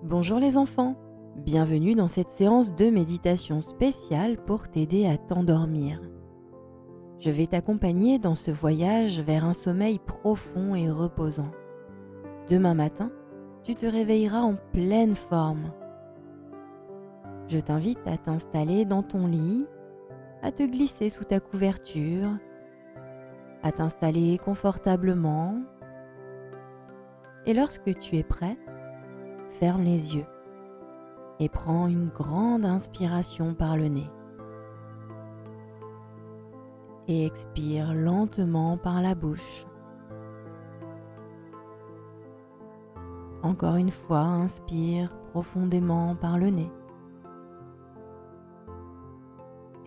Bonjour les enfants, bienvenue dans cette séance de méditation spéciale pour t'aider à t'endormir. Je vais t'accompagner dans ce voyage vers un sommeil profond et reposant. Demain matin, tu te réveilleras en pleine forme. Je t'invite à t'installer dans ton lit, à te glisser sous ta couverture, à t'installer confortablement et lorsque tu es prêt, ferme les yeux et prends une grande inspiration par le nez. Et expire lentement par la bouche. Encore une fois, inspire profondément par le nez.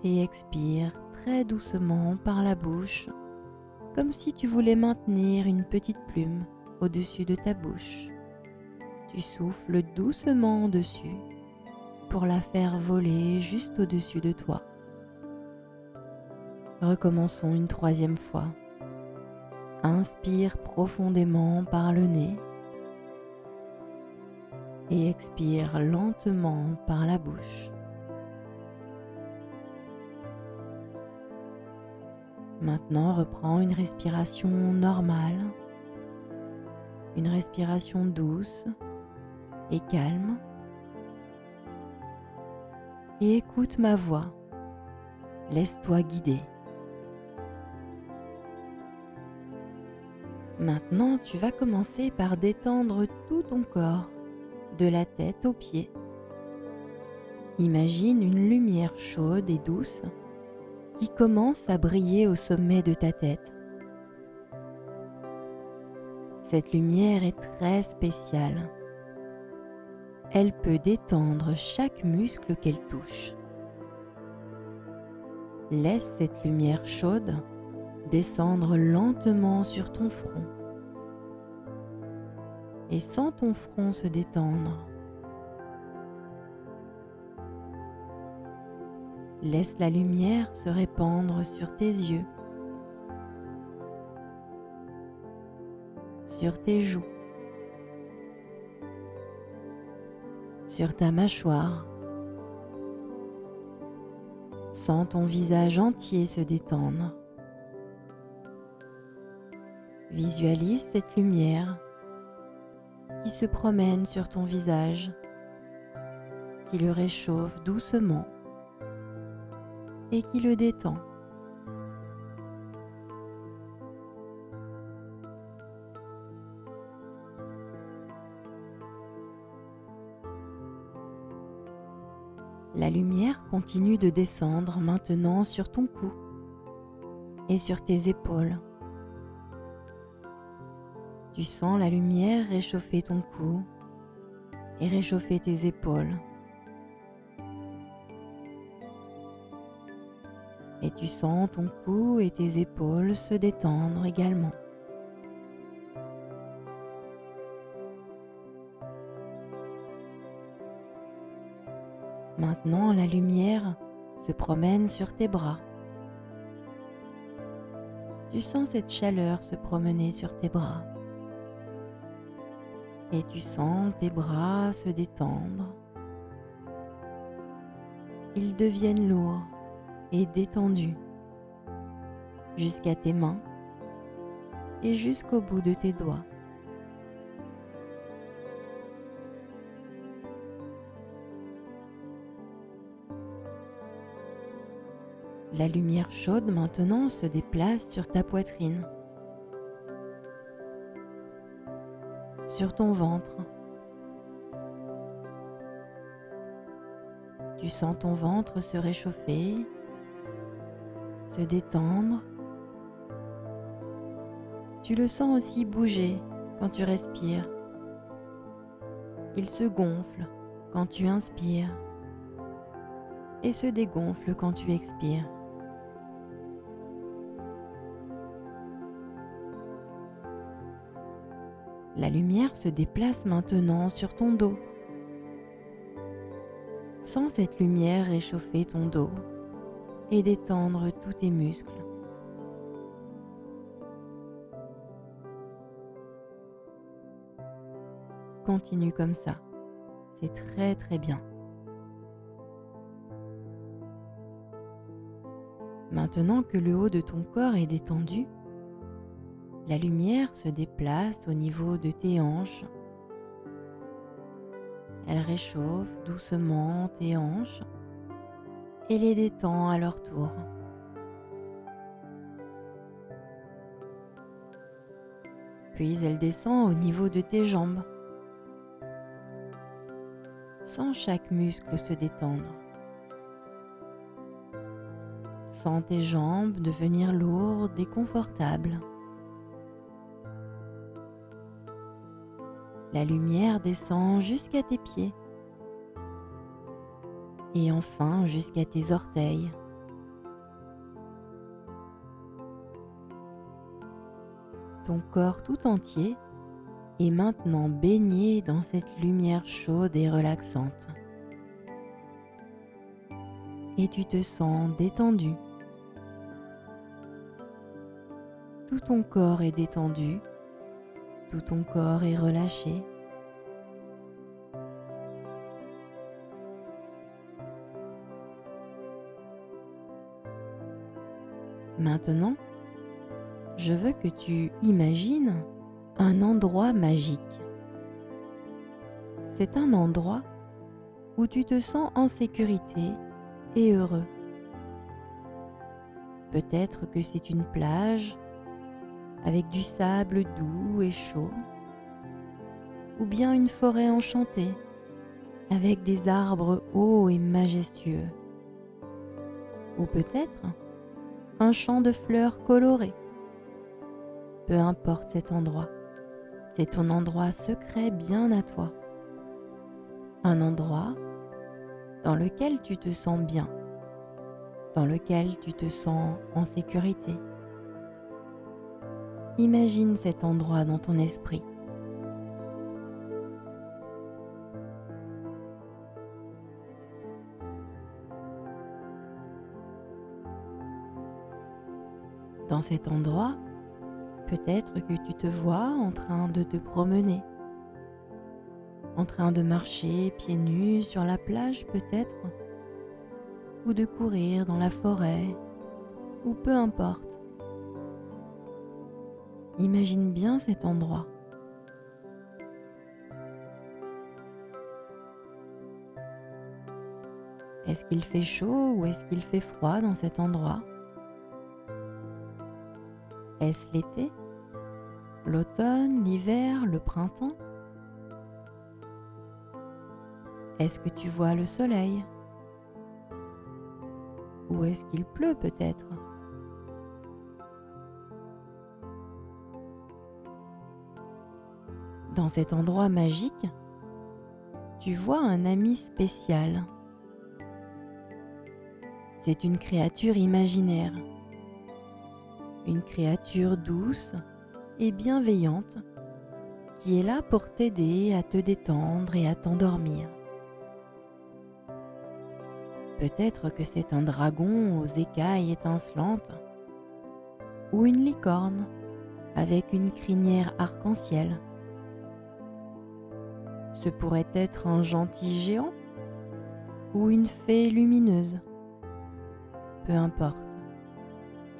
Et expire très doucement par la bouche, comme si tu voulais maintenir une petite plume au-dessus de ta bouche. Tu souffles doucement dessus pour la faire voler juste au-dessus de toi. Recommençons une troisième fois. Inspire profondément par le nez et expire lentement par la bouche. Maintenant, reprends une respiration normale, une respiration douce et calme. Et écoute ma voix. Laisse-toi guider. Maintenant, tu vas commencer par détendre tout ton corps, de la tête aux pieds. Imagine une lumière chaude et douce qui commence à briller au sommet de ta tête. Cette lumière est très spéciale. Elle peut détendre chaque muscle qu'elle touche. Laisse cette lumière chaude descendre lentement sur ton front et sens ton front se détendre. Laisse la lumière se répandre sur tes yeux, sur tes joues, sur ta mâchoire. Sens ton visage entier se détendre. Visualise cette lumière qui se promène sur ton visage, qui le réchauffe doucement et qui le détend. La lumière continue de descendre maintenant sur ton cou et sur tes épaules. Tu sens la lumière réchauffer ton cou et réchauffer tes épaules. Et tu sens ton cou et tes épaules se détendre également. Maintenant, la lumière se promène sur tes bras. Tu sens cette chaleur se promener sur tes bras. Et tu sens tes bras se détendre. Ils deviennent lourds et détendus jusqu'à tes mains et jusqu'au bout de tes doigts. La lumière chaude maintenant se déplace sur ta poitrine, sur ton ventre. Tu sens ton ventre se réchauffer, se détendre. Tu le sens aussi bouger quand tu respires. Il se gonfle quand tu inspires et se dégonfle quand tu expires. La lumière se déplace maintenant sur ton dos. Sens cette lumière réchauffer ton dos et détendre tous tes muscles. Continue comme ça. C'est très très bien. Maintenant que le haut de ton corps est détendu, la lumière se déplace au niveau de tes hanches. Elle réchauffe doucement tes hanches et les détend à leur tour. Puis elle descend au niveau de tes jambes. Sens chaque muscle se détendre. Sens tes jambes devenir lourdes et confortables. La lumière descend jusqu'à tes pieds et enfin jusqu'à tes orteils. Ton corps tout entier est maintenant baigné dans cette lumière chaude et relaxante. Et tu te sens détendu. Tout ton corps est détendu, tout ton corps est relâché. Maintenant, je veux que tu imagines un endroit magique. C'est un endroit où tu te sens en sécurité et heureux. Peut-être que c'est une plage avec du sable doux et chaud, ou bien une forêt enchantée avec des arbres hauts et majestueux, ou peut-être un champ de fleurs colorées. Peu importe cet endroit, c'est ton endroit secret bien à toi. Un endroit dans lequel tu te sens bien, dans lequel tu te sens en sécurité. Imagine cet endroit dans ton esprit. Dans cet endroit, peut-être que tu te vois en train de te promener, en train de marcher pieds nus sur la plage peut-être, ou de courir dans la forêt, ou peu importe. Imagine bien cet endroit. Est-ce qu'il fait chaud ou est-ce qu'il fait froid dans cet endroit? Est-ce l'été, l'automne, l'hiver, le printemps? Est-ce que tu vois le soleil? Ou est-ce qu'il pleut peut-être? Dans cet endroit magique, tu vois un ami spécial. C'est une créature imaginaire, une créature douce et bienveillante qui est là pour t'aider à te détendre et à t'endormir. Peut-être que c'est un dragon aux écailles étincelantes ou une licorne avec une crinière arc-en-ciel. Ce pourrait être un gentil géant ou une fée lumineuse. Peu importe.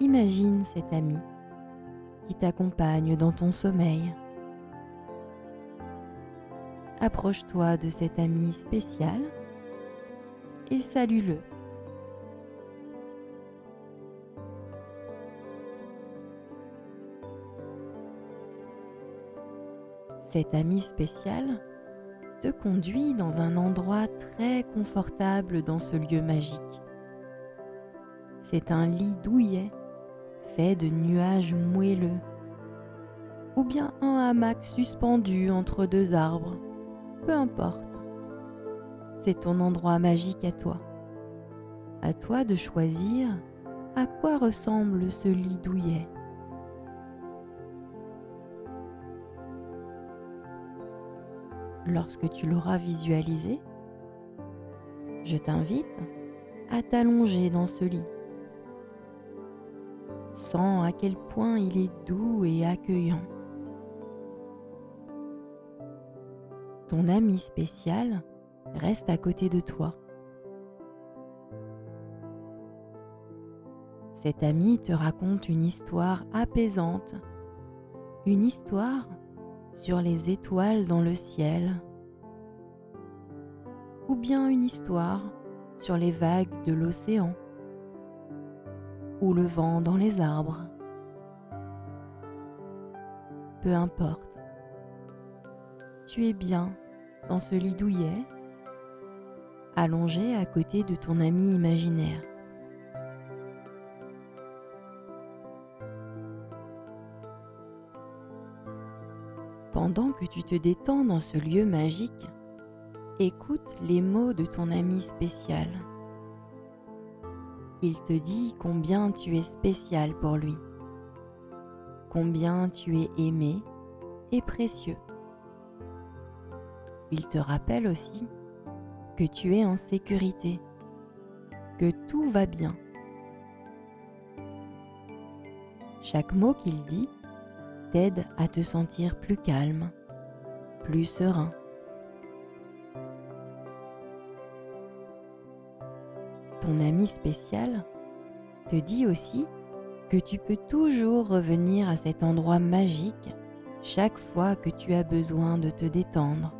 Imagine cet ami qui t'accompagne dans ton sommeil. Approche-toi de cet ami spécial et salue-le. Cet ami spécial te conduit dans un endroit très confortable dans ce lieu magique. C'est un lit douillet fait de nuages moelleux, ou bien un hamac suspendu entre deux arbres, peu importe. C'est ton endroit magique à toi. À toi de choisir à quoi ressemble ce lit douillet. Lorsque tu l'auras visualisé, je t'invite à t'allonger dans ce lit. Sens à quel point il est doux et accueillant. Ton ami spécial reste à côté de toi. Cet ami te raconte une histoire apaisante, une histoire sur les étoiles dans le ciel, ou bien une histoire sur les vagues de l'océan, ou le vent dans les arbres. Peu importe, tu es bien dans ce lit douillet, allongé à côté de ton ami imaginaire. Pendant que tu te détends dans ce lieu magique, écoute les mots de ton ami spécial. Il te dit combien tu es spécial pour lui, combien tu es aimé et précieux. Il te rappelle aussi que tu es en sécurité, que tout va bien. Chaque mot qu'il dit t'aide à te sentir plus calme, plus serein. Ton ami spécial te dit aussi que tu peux toujours revenir à cet endroit magique chaque fois que tu as besoin de te détendre,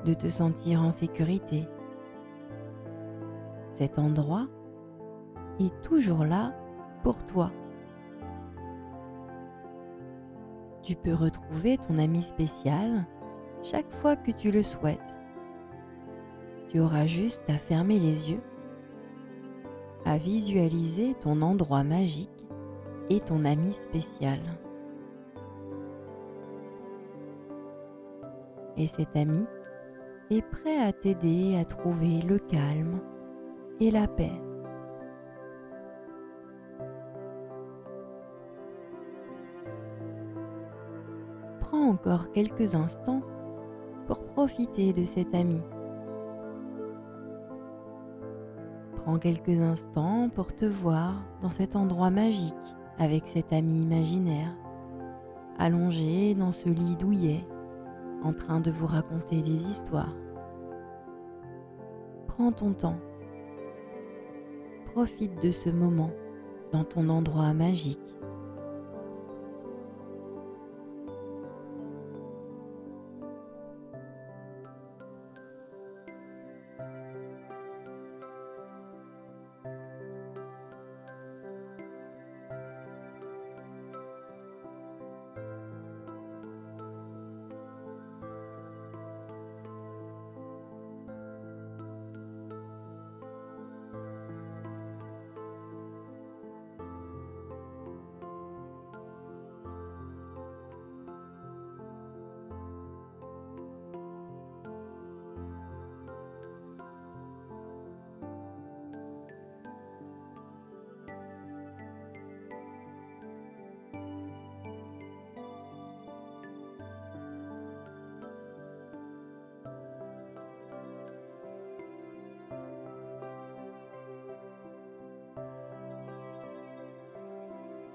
de te sentir en sécurité. Cet endroit est toujours là pour toi. Tu peux retrouver ton ami spécial chaque fois que tu le souhaites. Tu auras juste à fermer les yeux, à visualiser ton endroit magique et ton ami spécial. Et cet ami est prêt à t'aider à trouver le calme et la paix. Prends encore quelques instants pour profiter de cet ami. Prends quelques instants pour te voir dans cet endroit magique avec cet ami imaginaire, allongé dans ce lit douillet, en train de vous raconter des histoires. Prends ton temps. Profite de ce moment dans ton endroit magique.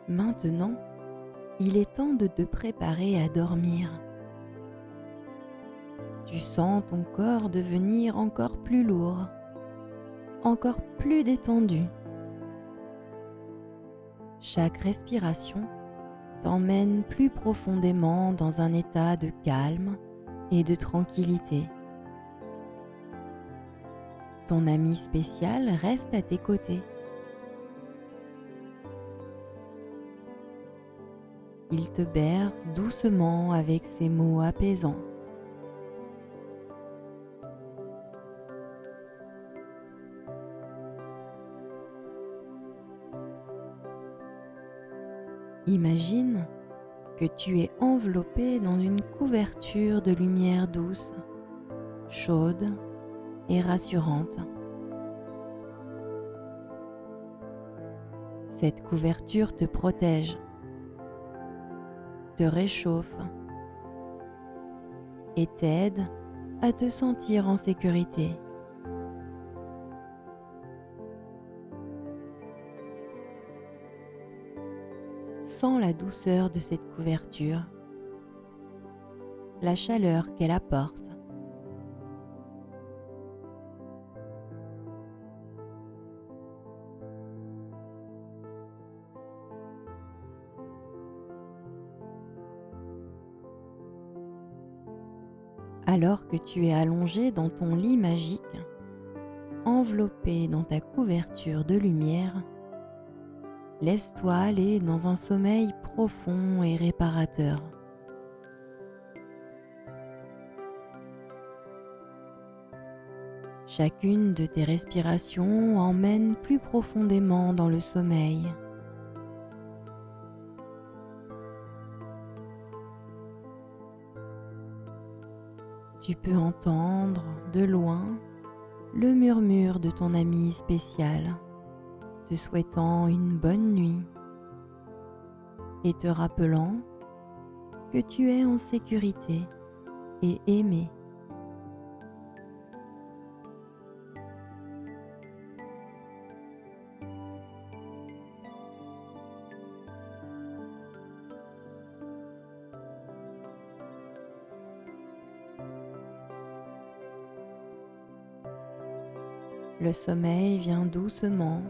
Maintenant, il est temps de te préparer à dormir. Tu sens ton corps devenir encore plus lourd, encore plus détendu. Chaque respiration t'emmène plus profondément dans un état de calme et de tranquillité. Ton ami spécial reste à tes côtés. Il te berce doucement avec ses mots apaisants. Imagine que tu es enveloppé dans une couverture de lumière douce, chaude et rassurante. Cette couverture te protège, te réchauffe et t'aide à te sentir en sécurité. Sens la douceur de cette couverture, la chaleur qu'elle apporte. Alors que tu es allongé dans ton lit magique, enveloppé dans ta couverture de lumière, laisse-toi aller dans un sommeil profond et réparateur. Chacune de tes respirations emmène plus profondément dans le sommeil. Tu peux entendre de loin le murmure de ton ami spécial, te souhaitant une bonne nuit et te rappelant que tu es en sécurité et aimé. Le sommeil vient doucement,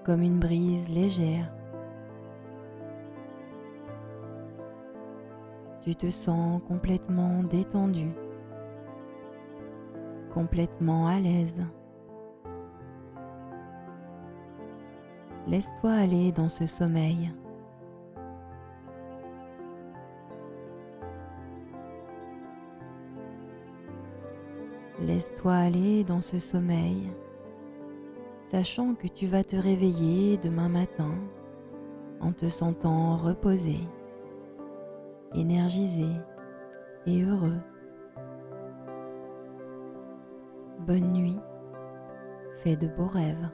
comme une brise légère. Tu te sens complètement détendu, complètement à l'aise. Laisse-toi aller dans ce sommeil. Laisse-toi aller dans ce sommeil, sachant que tu vas te réveiller demain matin en te sentant reposé, énergisé et heureux. Bonne nuit, fais de beaux rêves.